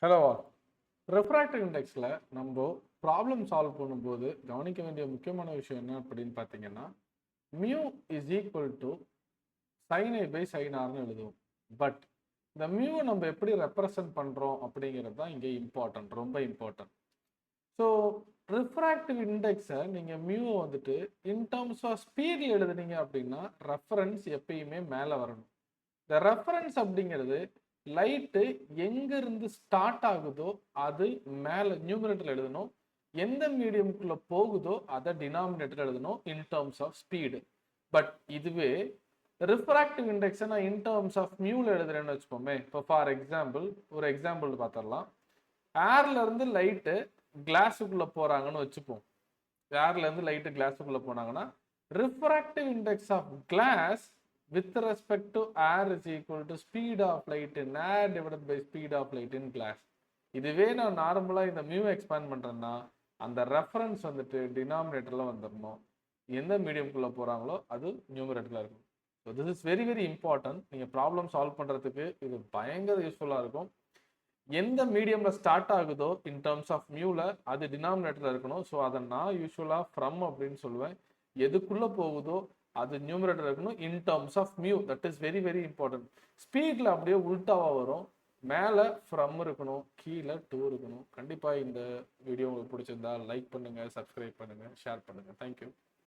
Hello all. Refractive இண்டெக்ஸில் நம்ம problem solve பண்ணும்போது கவனிக்க வேண்டிய முக்கியமான விஷயம் என்ன அப்படின்னு பார்த்தீங்கன்னா, mu is equal to sine i by sine ஆர்னு எழுதுவோம். பட் இந்த மியூவை நம்ம எப்படி ரெப்ரசன்ட் பண்ணுறோம் அப்படிங்கிறது தான் இங்கே இம்பார்ட்டன்ட், ரொம்ப இம்பார்ட்டன்ட். ஸோ ரிஃப்ராக்டிவ் இண்டெக்ஸை நீங்கள் மியூவை வந்துட்டு இன் டர்ம்ஸ் ஆஃப் ஸ்பீடில் எழுதுனீங்க அப்படின்னா ரெஃபரன்ஸ் எப்பயுமே மேலே வரணும். இந்த ரெஃபரன்ஸ் அப்படிங்கிறது லைட்டு எங்கிருந்து ஸ்டார்ட் ஆகுதோ அது மேலே நியூமரேட்டர் எழுதணும், எந்த மீடியமுக்குள்ள போகுதோ அதை டினாமினேட்டர் எழுதணும் in terms of speed. But இதுவே ரிஃப்ராக்டிவ் இண்டெக்ஸை நான் இன் டர்ம்ஸ் ஆஃப் மியூவில் எழுதுறேன்னு வச்சுப்போமே. இப்போ ஃபார் எக்ஸாம்பிள் ஒரு எக்ஸாம்பிள் பார்த்துடலாம். ஏர்ல இருந்து லைட்டு கிளாஸுக்குள்ள போறாங்கன்னு வச்சுப்போம். ஏர்ல இருந்து லைட்டு கிளாஸுக்குள்ள போனாங்கன்னா refractive index of glass with respect to air is equal to speed of light in air divided by speed of light in glass. இதுவே நான் நார்மலாக இந்த மியூ எக்ஸ்பேண்ட் பண்ணுறேன்னா அந்த ரெஃபரன்ஸ் வந்துட்டு டினாமினேட்டரில் வந்துடணும், எந்த மீடியம்குள்ளே போகிறாங்களோ அது நியூமரேட்டரில் இருக்கும். So this is very very important. நீங்கள் ப்ராப்ளம் சால்வ் பண்ணுறதுக்கு இது பயங்கர யூஸ்ஃபுல்லாக இருக்கும். எந்த மீடியமில் ஸ்டார்ட் ஆகுதோ இன் டர்ம்ஸ் ஆஃப் மியூவில் அது டினாமினேட்டரில் இருக்கணும். ஸோ அதை நான் யூஸ்வலாக ஃப்ரம் அப்படின்னு சொல்லுவேன். எதுக்குள்ளே போகுதோ அது நியூமரேட்டர் இருக்கணும் in terms of mu. That is very very important. ஸ்பீடில் அப்படியே உல்டாவா வரும். மேலே ஃப்ரம் இருக்கணும், கீழே டூ இருக்கணும். கண்டிப்பாக இந்த வீடியோ உங்களுக்கு பிடிச்சிருந்தா லைக் பண்ணுங்கள், சப்ஸ்கிரைப் பண்ணுங்கள், ஷேர் பண்ணுங்கள். தேங்க்யூ.